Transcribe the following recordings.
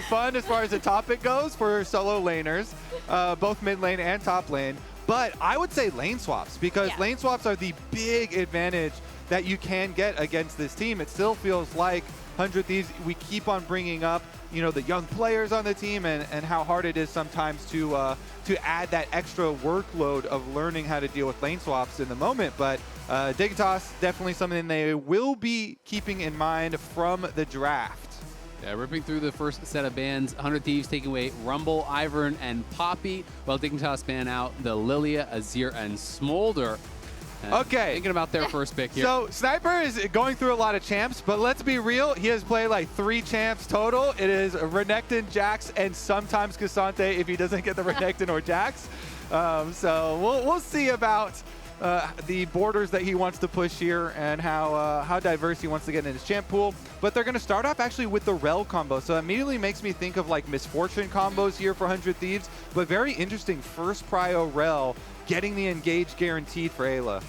fun as far as the topic goes for solo laners, both mid lane and top lane. But I would say lane swaps, because lane swaps are the big advantage that you can get against this team. It still feels like 100 Thieves, we keep on bringing up, you know, the young players on the team and how hard it is sometimes to add that extra workload of learning how to deal with lane swaps in the moment. But Dignitas, definitely something they will be keeping in mind from the draft. Yeah, ripping through the first set of bans, 100 Thieves taking away Rumble, Ivern, and Poppy, while Dignitas ban out the Lilia, Azir, and Smolder. Okay. Thinking about their first pick here. So Sniper is going through a lot of champs, but let's be real, he has played like 3 champs total. It is Renekton, Jax, and sometimes Ksante if he doesn't get the Renekton or Jax. So we'll see about the borders that he wants to push here and how diverse he wants to get in his champ pool. But they're going to start off actually with the Rell combo. So it immediately makes me think of like Misfortune combos here for 100 Thieves. But very interesting first prio Rell getting the engage guaranteed for Eyla.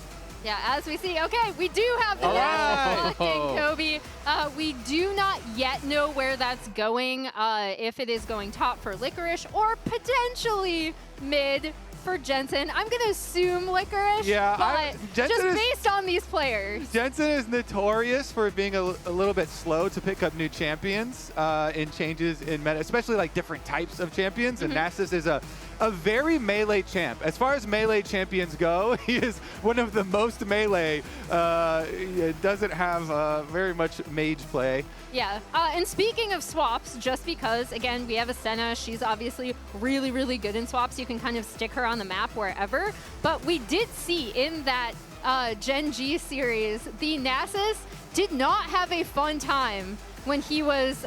Yeah, as we see, okay, we do have the last blocking, Kobe. We do not yet know where that's going, if it is going top for Licorice or potentially mid for Jensen. I'm going to assume Licorice, but just based on these players. Jensen is notorious for being a little bit slow to pick up new champions in changes in meta, especially like different types of champions. And Nasus is a very melee champ. As far as melee champions go, he is one of the most melee. Doesn't have very much mage play. Yeah, and speaking of swaps, just because, again, we have a Senna, she's obviously really, really good in swaps. You can kind of stick her on the map wherever. But we did see in that Gen G series, the Nasus did not have a fun time when he was,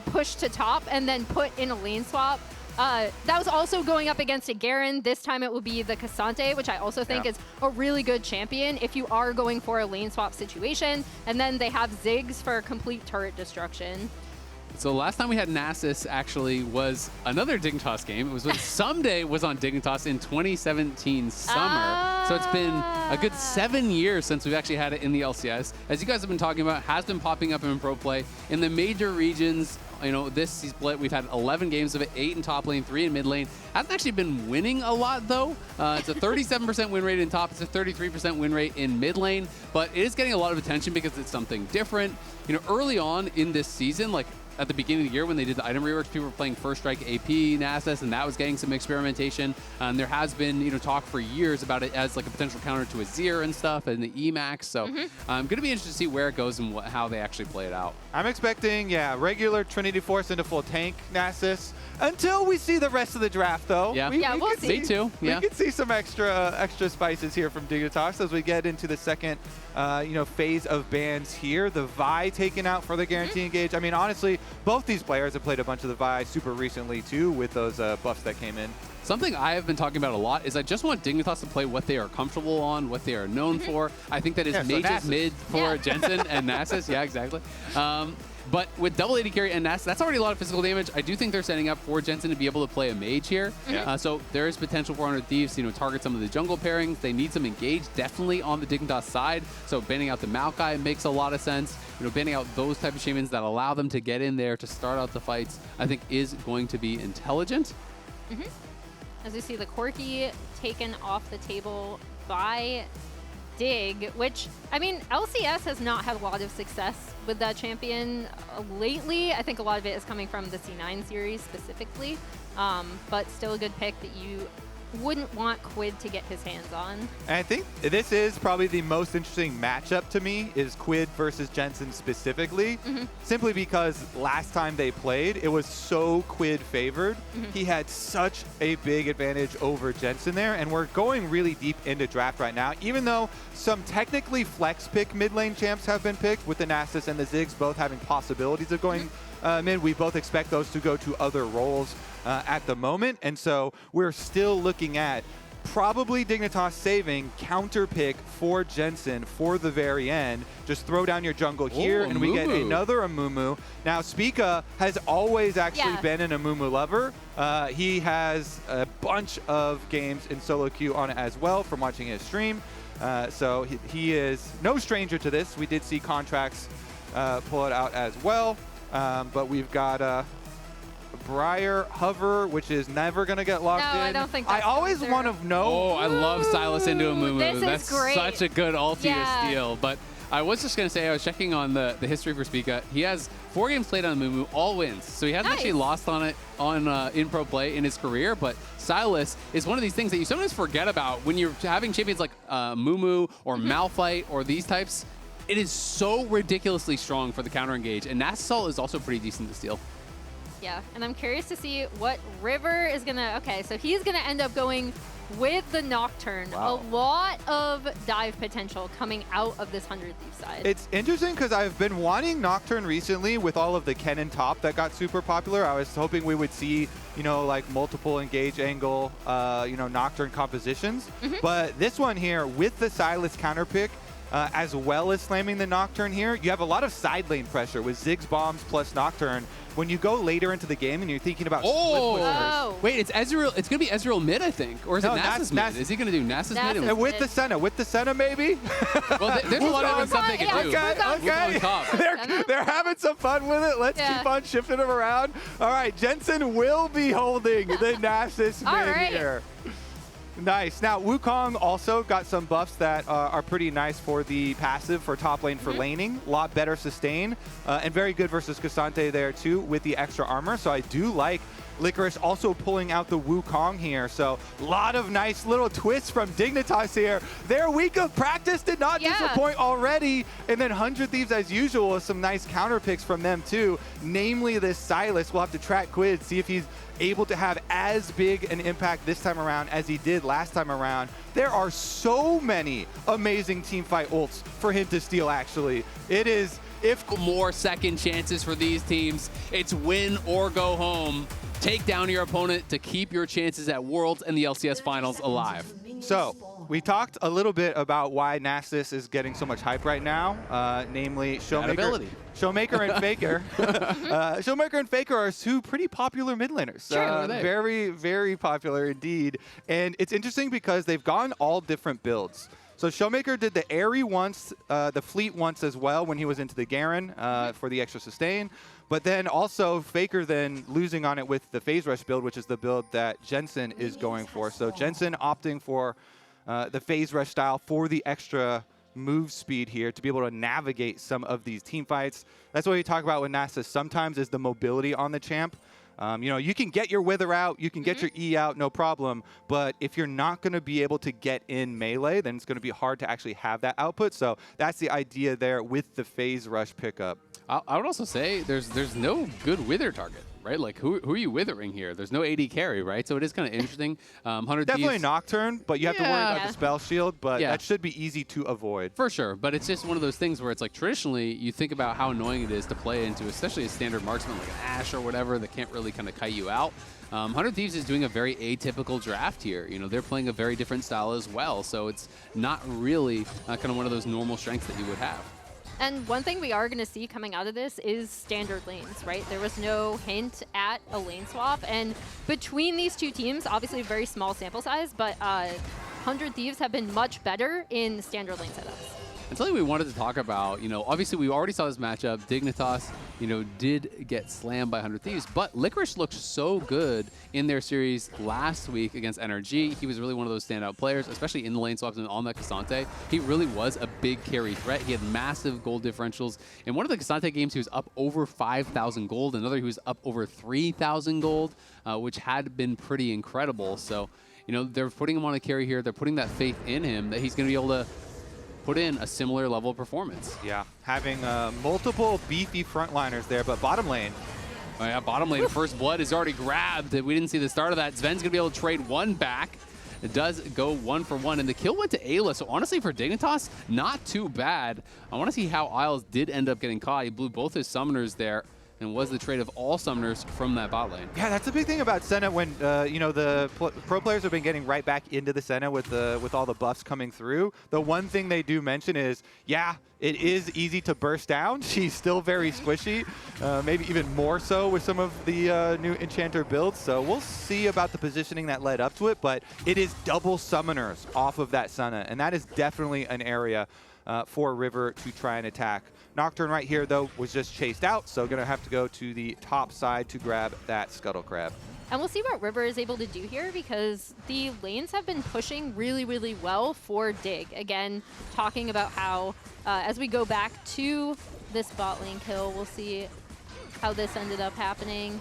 pushed to top and then put in a lane swap. That was also going up against a Garen. This time it will be the Ksante, which I also think is a really good champion if you are going for a lane swap situation. And then they have Ziggs for complete turret destruction. So last time we had Nasus actually was another Dignitas game. It was when Someday was on Dignitas in 2017 Summer. So it's been a good 7 years since we've actually had it in the LCS. As you guys have been talking about, has been popping up in pro play. In the major regions, you know, this split, we've had 11 games of it, 8 in top lane, 3 in mid lane. Hasn't actually been winning a lot, though. It's a 37% win rate in top. It's a 33% win rate in mid lane. But it is getting a lot of attention because it's something different. You know, early on in this season, like at the beginning of the year when they did the item reworks, people were playing First Strike AP, Nasus, and that was getting some experimentation. There has been, you know, talk for years about it as like a potential counter to Azir and stuff and the Emax. So I'm going to be interested to see where it goes and how they actually play it out. I'm expecting, regular Trinity Force into full tank Nasus until we see the rest of the draft, though. Yeah, we'll see. Me too. We could see some extra spices here from Dignitas as we get into the second, phase of bans here. The Vi taken out for the guarantee engage. I mean, honestly, both these players have played a bunch of the Vi super recently too with those buffs that came in. Something I have been talking about a lot is I just want Dignitas to play what they are comfortable on, what they are known for. I think that is mages mid for Jensen and Nasus. Yeah, exactly. But with double AD carry and Nasus, that's already a lot of physical damage. I do think they're setting up for Jensen to be able to play a mage here. So there is potential for 100 Thieves to target some of the jungle pairings. They need some engage, definitely on the Dignitas side. So banning out the Maokai makes a lot of sense. Banning out those type of champions that allow them to get in there to start out the fights, I think is going to be intelligent. As we see the Corki taken off the table by Dig, which, I mean, LCS has not had a lot of success with that champion lately. I think a lot of it is coming from the C9 series specifically, but still a good pick that you wouldn't want Quid to get his hands on. And I think this is probably the most interesting matchup to me, is Quid versus Jensen specifically, simply because last time they played, it was so Quid favored. He had such a big advantage over Jensen there, and we're going really deep into draft right now, even though some technically flex pick mid lane champs have been picked, with the Nasus and the Ziggs both having possibilities of going mid. We both expect those to go to other roles at the moment, and so we're still looking at probably Dignitas saving counter pick for Jensen for the very end. Just throw down your jungle here, and we get another Amumu. Now, Spica has always actually been an Amumu lover. He has a bunch of games in solo queue on it as well from watching his stream. So he is no stranger to this. We did see contracts pull it out as well, but we've got Briar Hover, which is never going to get locked in. No, I don't think I that's always going want to know. Oh, I love Sylas into Amumu. This is That's great. such a good ulti to Yeah. steal. But I was just going to say, I was checking on the history for Spica. He has 4 games played on Amumu, all wins. So he hasn't actually lost on it in pro play in his career. But Sylas is one of these things that you sometimes forget about when you're having champions like Amumu or Malphite or these types. It is so ridiculously strong for the counter engage. And Nasus is also pretty decent to steal. Yeah, and I'm curious to see what River is going to... Okay, so he's going to end up going with the Nocturne. Wow. A lot of dive potential coming out of this 100 Thief side. It's interesting because I've been wanting Nocturne recently with all of the Kennen top that got super popular. I was hoping we would see, you know, like multiple engage angle, you know, Nocturne compositions. But this one here with the Sylas counter pick, as well as slamming the Nocturne here, you have a lot of side lane pressure with Ziggs bombs plus Nocturne. When you go later into the game and you're thinking about split pushers. Wait, it's Ezreal. It's going to be Ezreal mid, I think. Or is it Nasus mid? Is he going to do Nasus mid? And with the Senna. With the Senna, maybe? Well, there's a lot of different stuff they can do. Okay. They're having some fun with it. Let's keep on shifting them around. All right, Jensen will be holding the Nasus mid here. Nice. Now, Wukong also got some buffs that are pretty nice for the passive for top lane for laning. A lot better sustain, and very good versus Ksante there too with the extra armor. So I do like Licorice also pulling out the Wukong here. So a lot of nice little twists from Dignitas here. Their week of practice did not disappoint already. And then 100 Thieves as usual with some nice counter picks from them too. Namely this Sylas. We'll have to track Quid, see if he's able to have as big an impact this time around as he did last time around. There are so many amazing teamfight ults for him to steal, actually. It is, if more second chances for these teams, it's win or go home. Take down your opponent to keep your chances at Worlds and the LCS Finals alive. So, we talked a little bit about why Nasus is getting so much hype right now, namely Showmaker and Faker. Showmaker and Faker are 2 pretty popular mid laners. Very, very popular indeed. And it's interesting because they've gone all different builds. So Showmaker did the Airy once, the Fleet once as well when he was into the Garen for the extra sustain. But then also Faker then losing on it with the Phase Rush build, which is the build that Jensen is going for. So Jensen opting for the Phase Rush style for the extra move speed here to be able to navigate some of these team fights. That's what we talk about with Nasus sometimes is the mobility on the champ. You know, you can get your Wither out, you can get your E out, no problem. But if you're not going to be able to get in melee, then it's going to be hard to actually have that output. So that's the idea there with the Phase Rush pickup. I would also say there's no good Wither target, right? Like, who are you withering here? There's no AD carry, right? So it is kind of interesting. 100 Definitely Thieves, Nocturne, but you have to worry about the spell shield, but that should be easy to avoid. For sure, but it's just one of those things where it's like traditionally you think about how annoying it is to play into, especially a standard marksman like an Ashe or whatever that can't really kind of kite you out. 100 Thieves is doing a very atypical draft here. You know, they're playing a very different style as well, so it's not really kind of one of those normal strengths that you would have. And one thing we are going to see coming out of this is standard lanes, right? There was no hint at a lane swap. And between these 2 teams, obviously a very small sample size, but 100 Thieves have been much better in standard lane setups. And something we wanted to talk about, you know, obviously we already saw this matchup. Dignitas, you know, did get slammed by 100 Thieves, but Licorice looked so good in their series last week against NRG. He was really one of those standout players, especially in the lane swaps and on that Ksante. He really was a big carry threat. He had massive gold differentials. In one of the Ksante games, he was up over 5,000 gold. Another, he was up over 3,000 gold, which had been pretty incredible. So, you know, they're putting him on a carry here. They're putting that faith in him that he's going to be able to put in a similar level of performance. Yeah, having multiple beefy frontliners there, but bottom lane. Oh yeah, bottom lane, First Blood is already grabbed. We didn't see the start of that. Zven's going to be able to trade 1 back. It does go 1 for 1, and the kill went to Eyla. So honestly, for Dignitas, not too bad. I want to see how Isles did end up getting caught. He blew both his summoners there, and was the trade of all summoners from that bot lane. Yeah, that's a big thing about Senna when, you know, the pro players have been getting right back into the Senna with all the buffs coming through. The one thing they do mention is, yeah, it is easy to burst down. She's still very squishy, maybe even more so with some of the new Enchanter builds. So we'll see about the positioning that led up to it, but it is double summoners off of that Senna, and that is definitely an area for River to try and attack. Nocturne right here, though, was just chased out, so going to have to go to the top side to grab that Scuttle Crab. And we'll see what River is able to do here because the lanes have been pushing really, really well for Dig. Again, talking about how as we go back to this bot lane kill, we'll see how this ended up happening.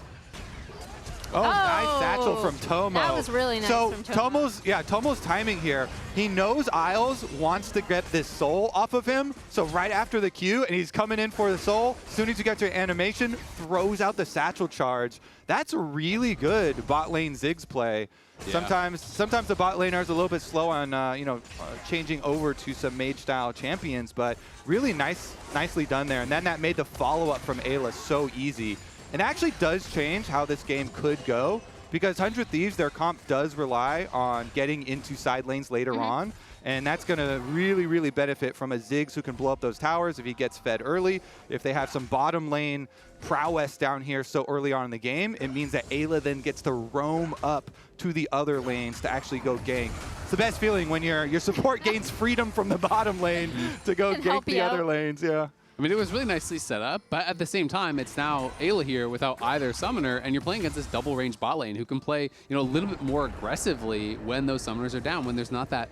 Oh, nice satchel from Tomo. That was really nice so from Tomo. Tomo's timing here. He knows Isles wants to get this soul off of him, so right after the Q, and he's coming in for the soul, as soon as you get to an animation, throws out the satchel charge. That's a really good bot lane Ziggs play. Yeah. Sometimes the bot laner is a little bit slow on changing over to some mage style champions, but really nicely done there. And then that made the follow-up from Eyla so easy. And actually does change how this game could go because 100 Thieves, their comp does rely on getting into side lanes later on. And that's going to really, really benefit from a Ziggs who can blow up those towers if he gets fed early. If they have some bottom lane prowess down here so early on in the game, it means that Eyla then gets to roam up to the other lanes to actually go gank. It's the best feeling when your support gains freedom from the bottom lane to go gank the other lanes. Yeah. I mean, it was really nicely set up, but at the same time, it's now Eyla here without either summoner, and you're playing against this double range bot lane who can play, a little bit more aggressively when those summoners are down, when there's not that,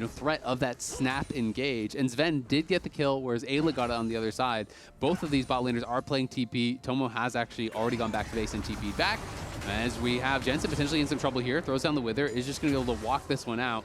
threat of that snap engage. And Zven did get the kill, whereas Eyla got it on the other side. Both of these bot laners are playing TP. Tomo has actually already gone back to base and TP'd back. As we have Jensen potentially in some trouble here, throws down the Wither, is just going to be able to walk this one out.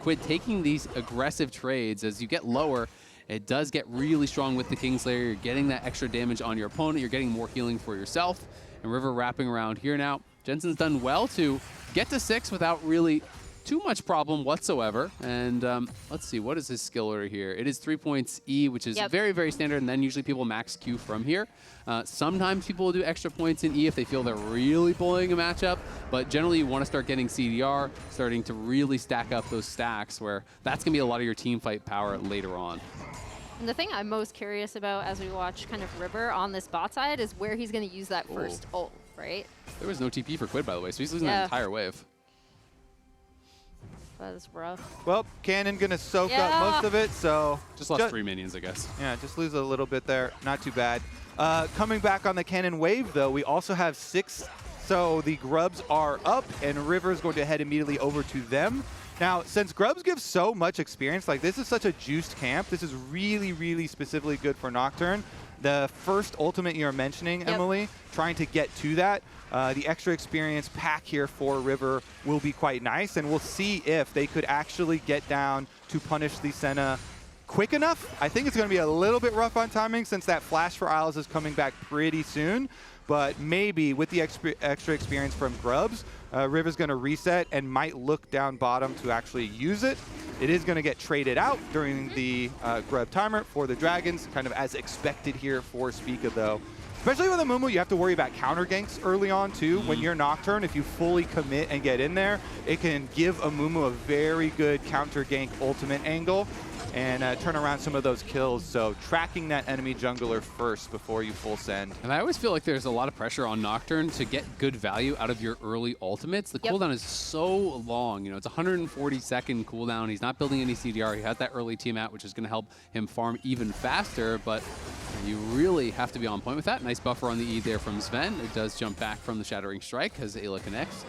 Quid taking these aggressive trades as you get lower. It does get really strong with the Kingslayer. You're getting that extra damage on your opponent. You're getting more healing for yourself. And River wrapping around here now. Jensen's done well to get to 6 without really too much problem whatsoever. And let's see, what is his skill order here? It is 3 points E, which is very, very standard. And then usually people max Q from here. Sometimes people will do extra points in E if they feel they're really bullying a matchup. But generally you want to start getting CDR, starting to really stack up those stacks where that's going to be a lot of your team fight power later on. And the thing I'm most curious about as we watch kind of River on this bot side is where he's going to use that first ult, right? There was no TP for Quid, by the way, so he's losing that entire wave. That is rough. Well, Cannon going to soak up most of it, so... Just lost 3 minions, I guess. Yeah, just lose a little bit there. Not too bad. Coming back on the Cannon wave, though, we also have 6. So the Grubs are up, and River's going to head immediately over to them. Now, since Grubs gives so much experience, like this is such a juiced camp, this is really, really specifically good for Nocturne. The first ultimate you're mentioning, Emily, trying to get to that, the extra experience pack here for River will be quite nice, and we'll see if they could actually get down to punish the Senna quick enough. I think it's going to be a little bit rough on timing since that flash for Isles is coming back pretty soon. But maybe with the extra experience from Grubs, River's going to reset and might look down bottom to actually use it. It is going to get traded out during the Grub timer for the Dragons, kind of as expected here for Spica, though. Especially with Amumu, you have to worry about counter ganks early on, too. When you're Nocturne, if you fully commit and get in there, it can give Amumu a very good counter gank ultimate angle and turn around some of those kills. So tracking that enemy jungler first before you full send. And I always feel like there's a lot of pressure on Nocturne to get good value out of your early ultimates. The cooldown is so long. It's 140-second cooldown. He's not building any CDR. He has that early team out, which is going to help him farm even faster. But you really have to be on point with that. Nice buffer on the E there from Zven. It does jump back from the Shattering Strike as Eyla connects.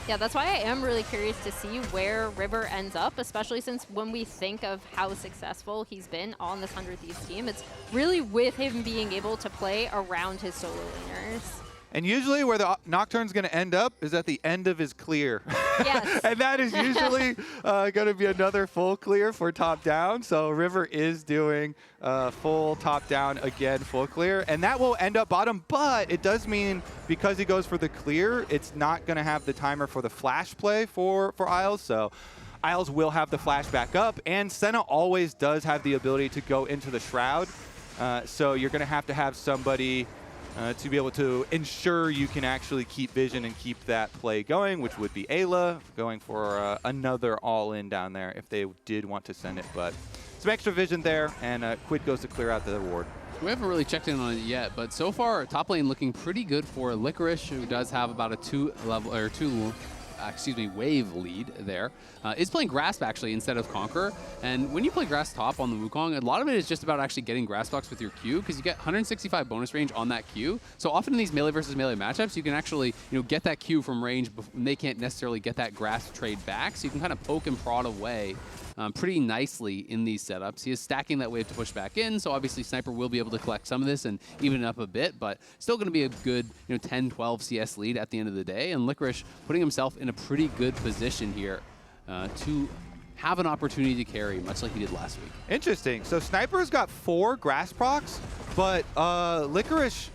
Yeah, that's why I am really curious to see where River ends up, especially since when we think of how successful he's been on this 100 Thieves team, it's really with him being able to play around his solo laners. And usually where the Nocturne's going to end up is at the end of his clear. Yes. And that is usually going to be another full clear for top down. So River is doing full top down again, full clear. And that will end up bottom, but it does mean because he goes for the clear, it's not going to have the timer for the flash play for Isles. So Isles will have the flash back up. And Senna always does have the ability to go into the Shroud. So you're going to have somebody to be able to ensure you can actually keep vision and keep that play going, which would be Eyla going for another all-in down there if they did want to send it. But some extra vision there, and Quid goes to clear out the ward. We haven't really checked in on it yet, but so far top lane looking pretty good for Licorice, who does have about a 2 wave lead there, is playing Grasp actually instead of Conqueror. And when you play Grasp top on the Wukong, a lot of it is just about actually getting Grasp blocks with your Q, because you get 165 bonus range on that Q. So often in these melee versus melee matchups, you can actually get that Q from range, and they can't necessarily get that Grasp trade back. So you can kind of poke and prod away pretty nicely in these setups. He is stacking that wave to push back in, so obviously Sniper will be able to collect some of this and even it up a bit, but still going to be a good 10-12 CS lead at the end of the day, and Licorice putting himself in a pretty good position here to have an opportunity to carry, much like he did last week. Interesting. So Sniper's got 4 Grasp procs, but Licorice,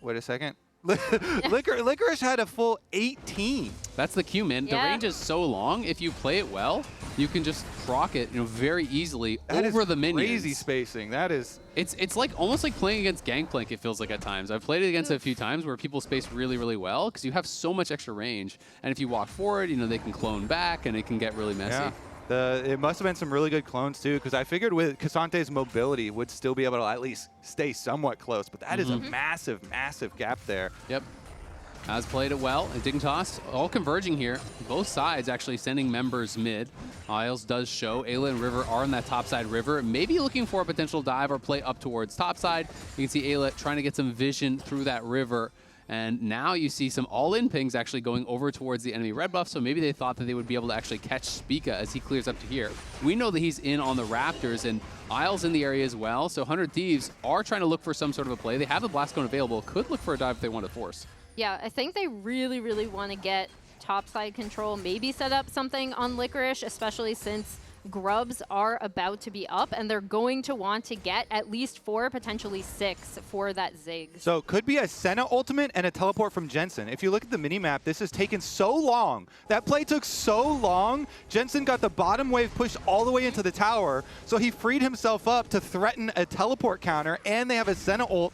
wait a second. Licorice had a full 18. That's the Q, man. Yeah. The range is so long. If you play it well, you can just proc it, very easily over the minions. Crazy spacing. That is. It's like almost like playing against Gangplank. It feels like at times. I've played it against it a few times where people space really, really well because you have so much extra range. And if you walk forward, they can clone back and it can get really messy. Yeah. It must have been some really good clones too, because I figured with Ksante's mobility would still be able to at least stay somewhat close, but that is a massive, massive gap there. Yep. Has played it well. And Dignitas all converging here. Both sides actually sending members mid. Isles does show. Eyla and River are on that top side River. Maybe looking for a potential dive or play up towards top side. You can see Eyla trying to get some vision through that River. And now you see some all-in pings actually going over towards the enemy red buff, so maybe they thought that they would be able to actually catch Spica as he clears up to here. We know that he's in on the Raptors, and Isles in the area as well, so 100 Thieves are trying to look for some sort of a play. They have the Blast Cone available, could look for a dive if they want to force. Yeah, I think they really, really want to get topside control, maybe set up something on Licorice, especially since Grubs are about to be up, and they're going to want to get at least 4, potentially 6 for that Ziggs. So could be a Senna ultimate and a teleport from Jensen. If you look at the minimap, this has taken so long. That play took so long. Jensen got the bottom wave pushed all the way into the tower, so he freed himself up to threaten a teleport counter, and they have a Senna ult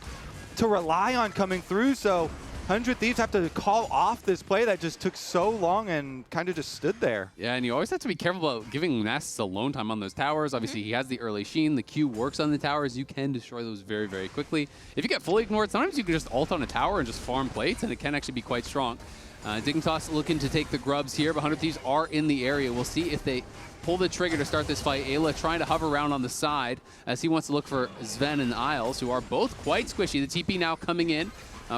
to rely on coming through, so 100 Thieves have to call off this play that just took so long and kind of just stood there. Yeah, and you always have to be careful about giving Nasus alone time on those towers. Obviously, he has the early sheen. The Q works on the towers. You can destroy those very, very quickly. If you get fully ignored, sometimes you can just ult on a tower and just farm plates, and it can actually be quite strong. Dignitas looking to take the Grubs here, but 100 Thieves are in the area. We'll see if they pull the trigger to start this fight. Eyla trying to hover around on the side as he wants to look for Zven and Isles, who are both quite squishy. The TP now coming in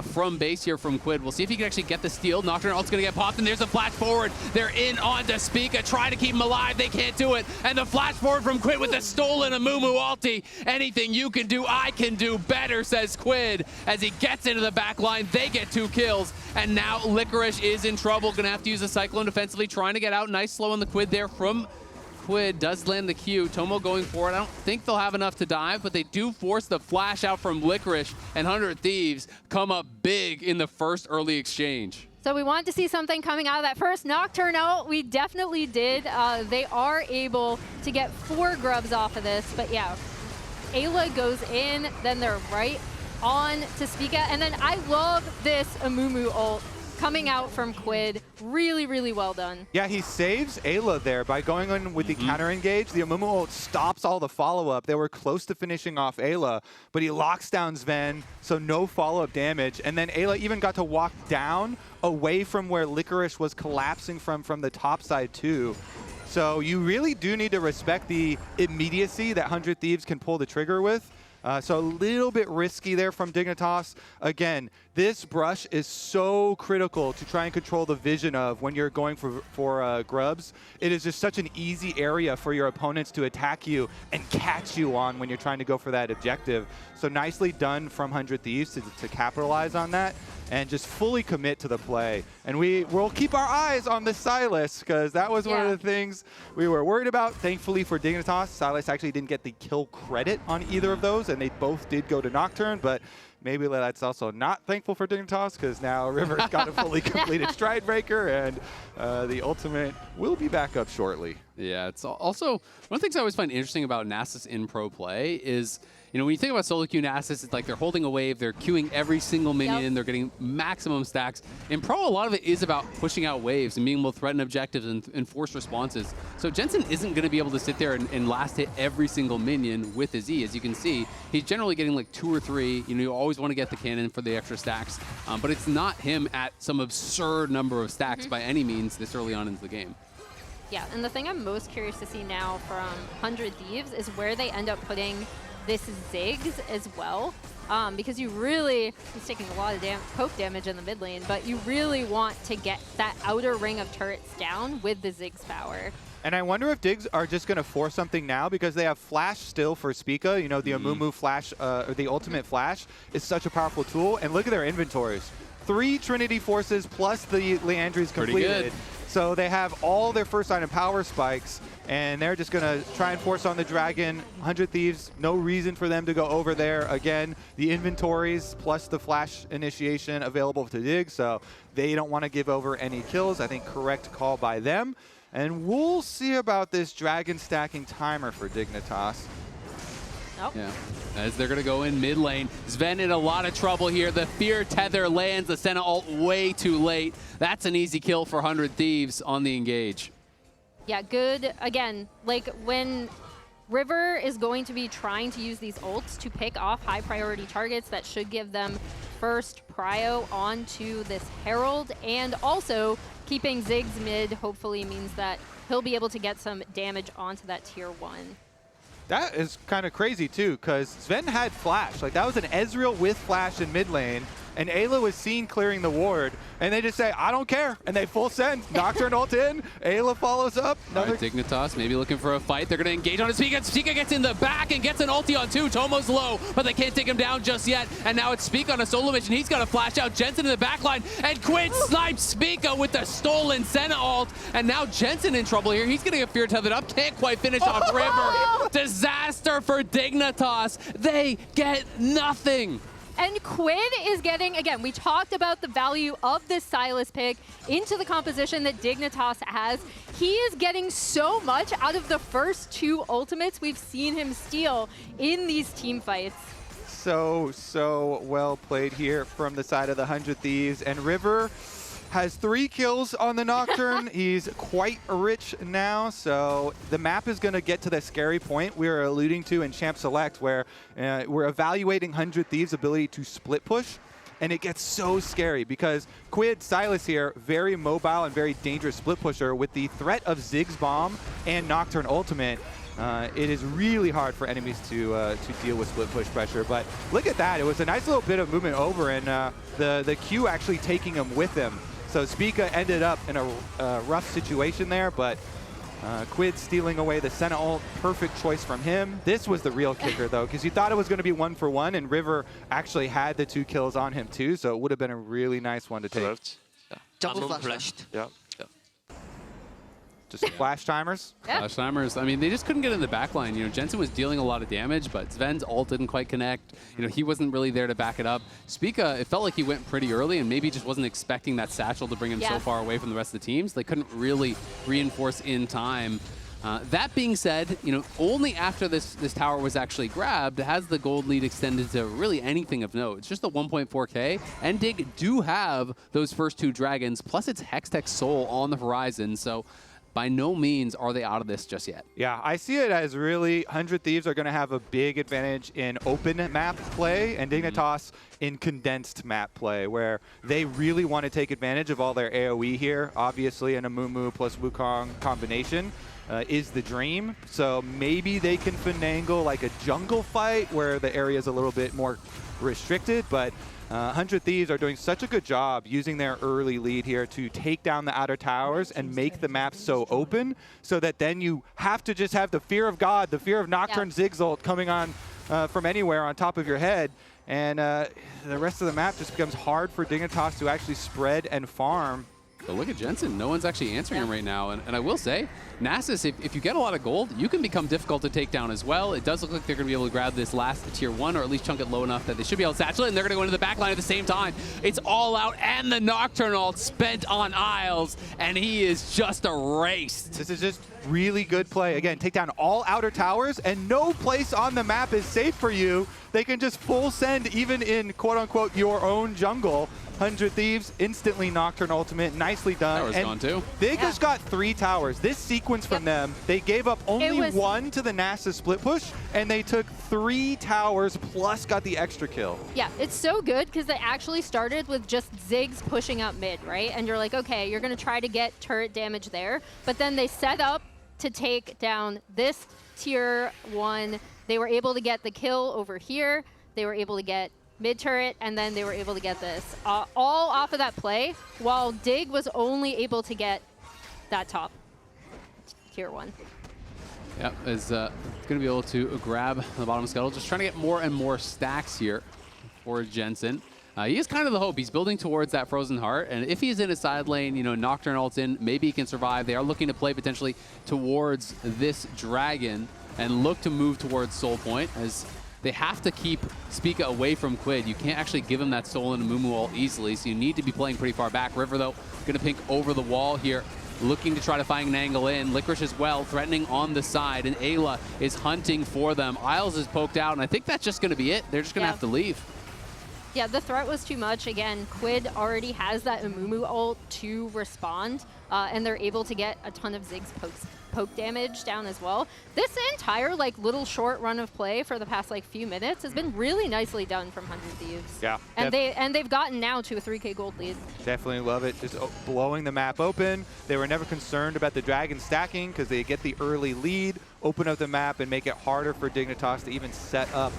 from base here from Quid. We'll see if he can actually get the steal. Nocturne ult's going to get popped, and there's a flash forward. They're in onto Spica, trying to keep him alive. They can't do it. And the flash forward from Quid with the stolen Amumu ulti. Anything you can do, I can do better, says Quid. As he gets into the back line, they get 2 kills. And now Licorice is in trouble. Going to have to use a Cyclone defensively, trying to get out. Nice slow on the Quid there from Quid. Does land the Q. Tomo going for it. I don't think they'll have enough to dive, but they do force the flash out from Licorice, and 100 Thieves come up big in the first early exchange. So we wanted to see something coming out of that first Nocturne out. We definitely did. They are able to get 4 Grubs off of this, but yeah, Eyla goes in, then they're right on to Spica, and then I love this Amumu ult coming out from Quid. Really, really well done. Yeah, he saves Eyla there by going on with the counter engage. The Amumu ult stops all the follow-up. They were close to finishing off Eyla, but he locks down Zven, so no follow-up damage. And then Eyla even got to walk down away from where Licorice was collapsing from the top side too. So you really do need to respect the immediacy that 100 Thieves can pull the trigger with. So a little bit risky there from Dignitas. Again, this brush is so critical to try and control the vision of when you're going for Grubs. It is just such an easy area for your opponents to attack you and catch you on when you're trying to go for that objective. So nicely done from 100 Thieves to capitalize on that and just fully commit to the play. And we'll keep our eyes on the Sylas, because that was one of the things we were worried about. Thankfully for Dignitas, Sylas actually didn't get the kill credit on either of those, and they both did go to Nocturne, but maybe that's also not thankful for Dignitas, because now River's got a fully completed Stride Breaker, and the ultimate will be back up shortly. Yeah, it's also one of the things I always find interesting about Nasus in pro play is, You know, when you think about solo queue Nasus, it's like they're holding a wave, they're queuing every single minion, they're getting maximum stacks. In Pro, a lot of it is about pushing out waves and being able to threaten objectives and force responses. So Jensen isn't going to be able to sit there and last hit every single minion with his E. As you can see, he's generally getting like 2 or 3. You know, you always want to get the cannon for the extra stacks, but it's not him at some absurd number of stacks by any means this early on into the game. Yeah, and the thing I'm most curious to see now from 100 Thieves is where they end up putting this Ziggs as well. Because you really, he's taking a lot of poke damage in the mid lane, but you really want to get that outer ring of turrets down with the Ziggs power. And I wonder if Diggs are just going to force something now because they have Flash still for Spica. You know, the Amumu Flash, or the ultimate Flash is such a powerful tool. And look at their inventories. 3 Trinity Forces plus the Leandry's completed. So they have all their first item power spikes, and they're just going to try and force on the Dragon. 100 Thieves, no reason for them to go over there. Again, the inventories plus the Flash initiation available to Diggs, so they don't want to give over any kills. I think correct call by them. And we'll see about this Dragon stacking timer for Dignitas. Nope. Yeah, as they're going to go in mid lane. Zven in a lot of trouble here. The Fear Tether lands the Senna ult way too late. That's an easy kill for 100 Thieves on the engage. Yeah, good. Again, like when River is going to be trying to use these ults to pick off high priority targets that should give them first prio onto this Herald, and also keeping Ziggs mid hopefully means that he'll be able to get some damage onto that tier 1. That is kind of crazy too, because Zven had Flash. Like, that was an Ezreal with Flash in mid lane, and Eyla was seen clearing the ward, and they just say, I don't care, and they full send. Nocturne ult in, Eyla follows up. All right, Dignitas maybe looking for a fight. They're going to engage on his Spica. Spica gets in the back and gets an ulti on 2. Tomo's low, but they can't take him down just yet, and now it's Spica on a solo mission. He's got to flash out Jensen in the back line, and Quid snipes Spica with the stolen Senna ult, and now Jensen in trouble here. He's getting a Fear tethered up, can't quite finish off River. Disaster for Dignitas. They get nothing. And Quid is getting, again, we talked about the value of this Sylas pick into the composition that Dignitas has. He is getting so much out of the first 2 ultimates we've seen him steal in these team fights. So well played here from the side of the 100 Thieves. And River has 3 kills on the Nocturne. He's quite rich now, so the map is going to get to the scary point we were alluding to in Champ Select, where we're evaluating 100 Thieves' ability to split push, and it gets so scary because Quid, Sylas here, very mobile and very dangerous split pusher with the threat of Ziggs Bomb and Nocturne ultimate. It is really hard for enemies to deal with split push pressure, but look at that. It was a nice little bit of movement over, and the Q actually taking him with him. So Spica ended up in a rough situation there, but Quid stealing away the Senna ult, perfect choice from him. This was the real kicker though, because you thought it was going to be 1-for-1, and River actually had the 2 kills on him too, so it would have been a really nice one to take. Yeah. Double flashed. Yeah. Just flash timers. Yeah. Flash timers. I mean, they just couldn't get in the back line. You know, Jensen was dealing a lot of damage, but Zven's ult didn't quite connect. You know, he wasn't really there to back it up. Spica, it felt like he went pretty early and maybe just wasn't expecting that satchel to bring him so far away from the rest of the teams. They couldn't really reinforce in time. That being said, you know, only after this tower was actually grabbed has the gold lead extended to really anything of note. It's just the 1.4K, and Dig do have those first 2 dragons, plus it's Hextech Soul on the horizon, so by no means are they out of this just yet. Yeah, I see it as really 100 Thieves are going to have a big advantage in open map play, and Dignitas in condensed map play, where they really want to take advantage of all their AoE here. Obviously, an Amumu plus Wukong combination is the dream. So maybe they can finagle like a jungle fight where the area is a little bit more restricted, but 100 Thieves are doing such a good job using their early lead here to take down the outer towers and make the map so open, so that then you have to just have the fear of God, the fear of Nocturne Ziggs ult coming on from anywhere on top of your head, and the rest of the map just becomes hard for Dignitas to actually spread and farm. But look at Jensen. No one's actually answering him right now. And I will say, Nasus, if you get a lot of gold, you can become difficult to take down as well. It does look like they're going to be able to grab this last tier 1, or at least chunk it low enough that they should be able to satchel it, and they're going to go into the back line at the same time. It's all out, and the Nocturne ult spent on Isles, and he is just erased. This is just really good play. Again, take down all outer towers, and no place on the map is safe for you. They can just full send even in quote-unquote your own jungle. 100 Thieves, instantly Nocturne ultimate, nicely done. Tower's gone too. They just got 3 towers. This sequence from them, they gave up only 1 to the Nasus split push, and they took 3 towers plus got the extra kill. Yeah, it's so good because they actually started with just Ziggs pushing up mid, right? And you're like, okay, you're going to try to get turret damage there, but then they set up to take down this tier 1. They were able to get the kill over here. They were able to get mid turret, and then they were able to get this. All off of that play, while Dig was only able to get that top tier 1. Yep, is going to be able to grab the bottom scuttle. Just trying to get more and more stacks here for Jensen. He is kind of the hope. He's building towards that Frozen Heart, and if he's in a side lane, you know, Nocturne ults in, maybe he can survive. They are looking to play potentially towards this Dragon and look to move towards Soul Point, as they have to keep Spica away from Quid. You can't actually give him that stolen Amumu ult easily, so you need to be playing pretty far back. River, though, going to pink over the wall here, looking to try to find an angle in. Licorice as well, threatening on the side, and Eyla is hunting for them. Isles is poked out, and I think that's just going to be it. They're just going to have to leave. Yeah, the threat was too much. Again, Quid already has that Amumu ult to respond, and they're able to get a ton of Ziggs poke damage down as well. This entire like little short run of play for the past like few minutes has been really nicely done from 100 Thieves. Yeah. And they've gotten now to a 3K gold lead. Definitely love it. Just blowing the map open. They were never concerned about the Dragon stacking because they get the early lead, open up the map, and make it harder for Dignitas to even set up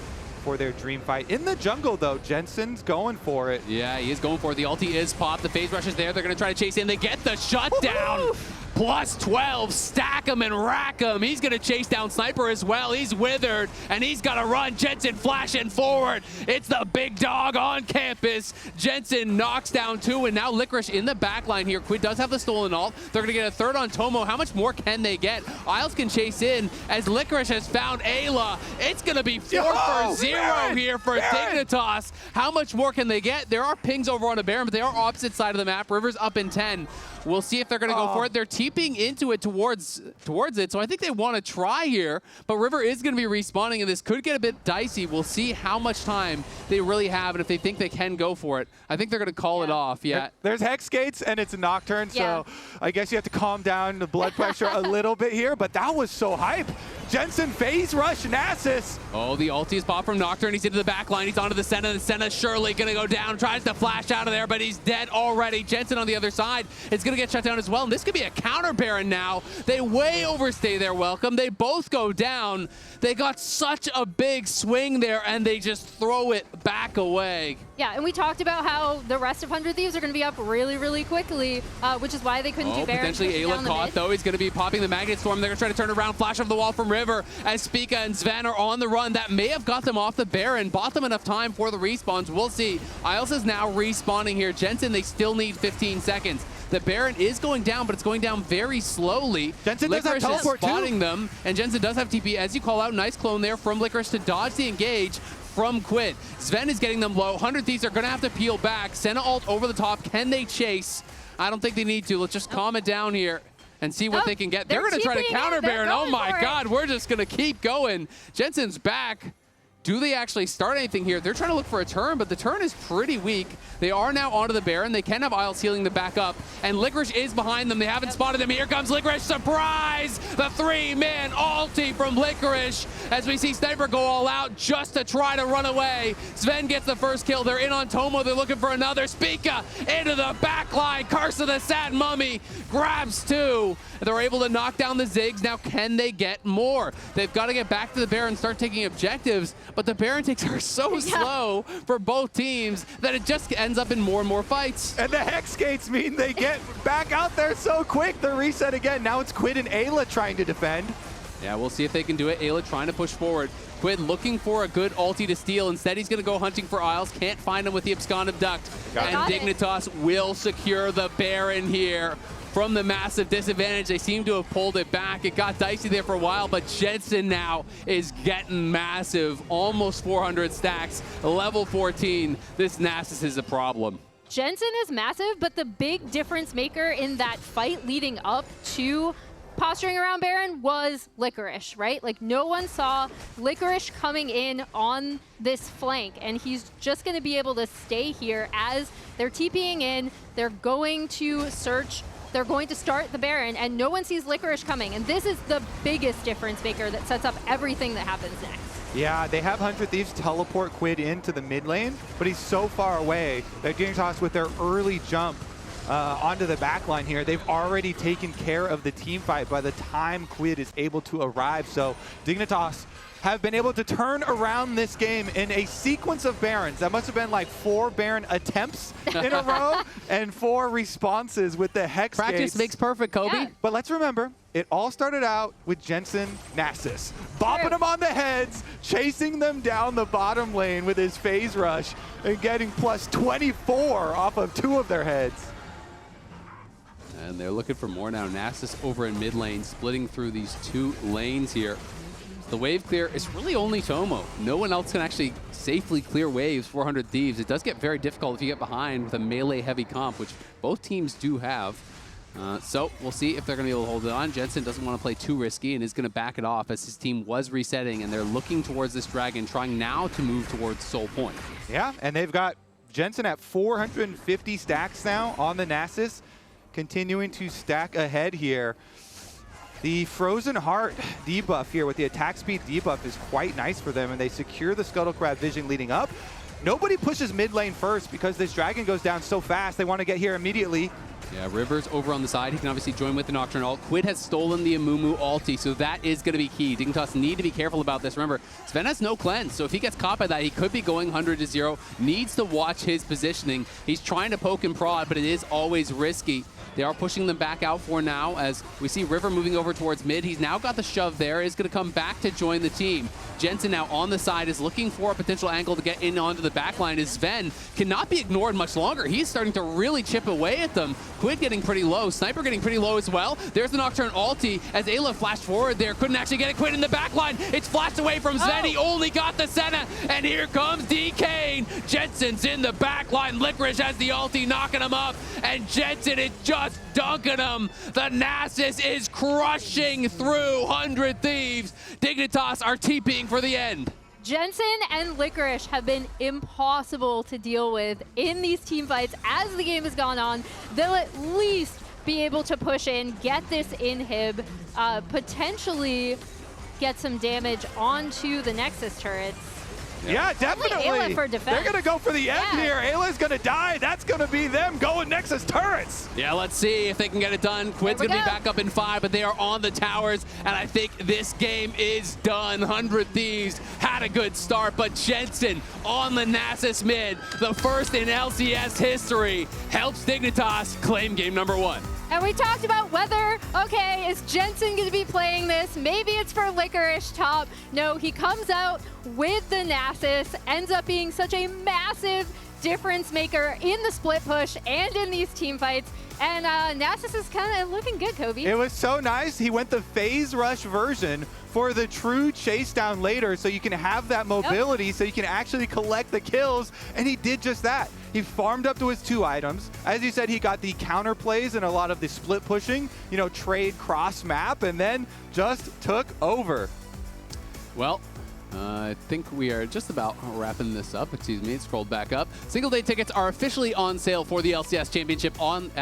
for their dream fight. In the jungle, though, Jensen's going for it. Yeah, he is going for it. The ulti is popped. The phase rush is there. They're going to try to chase in. They get the shutdown. Plus 12, stack him and rack him. He's going to chase down Sniper as well. He's withered, and he's got to run. Jensen flashing forward. It's the big dog on campus. Jensen knocks down 2, and now Licorice in the back line here. Quid does have the stolen ult. They're going to get a third on Tomo. How much more can they get? Isles can chase in as Licorice has found Eyla. It's going to be 4 for 0 here for Dignitas. How much more can they get? There are pings over on the Baron, but they are opposite side of the map. River's up in 10. We'll see if they're going to go for it. They're teeping into it towards it, so I think they want to try here. But River is going to be respawning, and this could get a bit dicey. We'll see how much time they really have, and if they think they can go for it. I think they're going to call it off. Yeah. There's Hex Gates, and it's a Nocturne, so I guess you have to calm down the blood pressure a little bit here, but that was so hype. Jensen phase rush Nasus. Oh, the ulti is popped from Nocturne. He's into the back line. He's onto the Senna. The Senna's surely going to go down. Tries to flash out of there, but he's dead already. Jensen on the other side is going to get shut down as well. And this could be a counter Baron now. They way overstay their welcome. They both go down. They got such a big swing there, and they just throw it back away. Yeah, and we talked about how the rest of 100 Thieves are going to be up really, really quickly, which is why they couldn't do Baron. Potentially Eyla caught, though. He's going to be popping the Magnet Storm. They're going to try to turn around, flash over the wall from River as Spica and Zven are on the run. That may have got them off the Baron, bought them enough time for the respawns. We'll see. Isles is now respawning here. Jensen, they still need 15 seconds. The Baron is going down, but it's going down very slowly. Jensen does have teleport too. Spotting them, and Jensen does have TP. As you call out, nice clone there from Licorice to dodge the engage from Quid. Zven is getting them low. 100 Thieves are going to have to peel back. Senna ult over the top. Can they chase? I don't think they need to. Let's just calm it down here and see what they can get. They're going to try to counter Baron. Oh my God, we're just going to keep going. Jensen's back. Do they actually start anything here? They're trying to look for a turn, but the turn is pretty weak. They are now onto the Baron. They can have Isles healing the back up, and Licorice is behind them. They haven't spotted him. Here comes Licorice. Surprise! The 3-man ulti from Licorice as we see Sniper go all out just to try to run away. Zven gets the first kill. They're in on Tomo. They're looking for another. Spica into the back line. Curse of the Sad Mummy grabs 2. They're able to knock down the Ziggs. Now, can they get more? They've got to get back to the Baron and start taking objectives, but the Baron takes are so slow for both teams that it just ends up in more and more fights. And the Hex Gates mean they get back out there so quick. The reset again. Now it's Quid and Eyla trying to defend. Yeah, we'll see if they can do it. Eyla trying to push forward. Quid looking for a good ulti to steal. Instead, he's going to go hunting for Isles. Can't find him with the absconded duct. And Dignitas will secure the Baron here. From the massive disadvantage, they seem to have pulled it back. It got dicey there for a while, but Jensen now is getting massive. Almost 400 stacks, level 14. This Nasus is a problem. Jensen is massive, but the big difference maker in that fight leading up to posturing around Baron was Licorice, right? Like, no one saw Licorice coming in on this flank, and he's just going to be able to stay here as they're TPing in. They're going to search. They're going to start the Baron, and no one sees Licorice coming. And this is the biggest difference maker that sets up everything that happens next. Yeah, they have 100 Thieves teleport Quid into the mid lane, but he's so far away that Dignitas, with their early jump onto the back line here, they've already taken care of the team fight by the time Quid is able to arrive. So Dignitas have been able to turn around this game in a sequence of Barons. That must have been like 4 Baron attempts in a row and 4 responses with the Hex Practice gates. makes perfect, Kobe. Yeah. But let's remember, it all started out with Jensen Nasus, bopping them on the heads, chasing them down the bottom lane with his phase rush, and getting plus 24 off of 2 of their heads. And they're looking for more now. Nasus over in mid lane, splitting through these 2 lanes here. The wave clear is really only Tomo. No one else can actually safely clear waves, 400 Thieves. It does get very difficult if you get behind with a melee-heavy comp, which both teams do have. So we'll see if they're going to be able to hold it on. Jensen doesn't want to play too risky and is going to back it off as his team was resetting, and they're looking towards this dragon, trying now to move towards Soul Point. Yeah, and they've got Jensen at 450 stacks now on the Nasus, continuing to stack ahead here. The Frozen Heart debuff here with the attack speed debuff is quite nice for them, and they secure the Scuttle Crab vision leading up. Nobody pushes mid lane first because this dragon goes down so fast. They want to get here immediately. Yeah, River's over on the side. He can obviously join with the Nocturne ult. Quid has stolen the Amumu ulti, so that is going to be key. Dignitas need to be careful about this. Remember, Zven has no cleanse, so if he gets caught by that, he could be going 100-0. Needs to watch his positioning. He's trying to poke and prod, but it is always risky. They are pushing them back out for now as we see River moving over towards mid. He's now got the shove there. Is going to come back to join the team. Jensen now on the side is looking for a potential angle to get in onto the back line as Zven cannot be ignored much longer. He's starting to really chip away at them. Quid getting pretty low. Sniper getting pretty low as well. There's the Nocturne ulti as Eyla flashed forward there. Couldn't actually get it. Quid in the back line. It's flashed away from Zven. He only got the Senna. And here comes DK. Jensen's in the back line. Licorice has the ulti knocking him up. And Jensen is just dunking him. The Nasus is crushing through 100 Thieves. Dignitas are TPing for the end. Jensen and Licorice have been impossible to deal with in these team fights. As the game has gone on, they'll at least be able to push in, get this inhib, potentially get some damage onto the Nexus turrets. Yeah, definitely. Eyla for defense. They're going to go for the end here. Ayla's going to die. That's going to be them going Nexus turrets. Yeah, let's see if they can get it done. Quid's going to be back up in 5, but they are on the towers, and I think this game is done. 100 Thieves had a good start, but Jensen on the Nasus mid, the first in LCS history, helps Dignitas claim game number 1. And we talked about whether, okay, is Jensen going to be playing this? Maybe it's for Licorice top. No, he comes out with the Nasus, ends up being such a massive difference maker in the split push and in these team fights. And Nasus is kind of looking good, Kobe. It was so nice. He went the phase rush version for the true chase down later, so you can have that mobility, so you can actually collect the kills, and he did just that. He farmed up to his 2 items. As you said, he got the counter plays and a lot of the split pushing, you know, trade cross map, and then just took over. Well, I think we are just about wrapping this up. Excuse me, it scrolled back up. Single day tickets are officially on sale for the LCS Championship on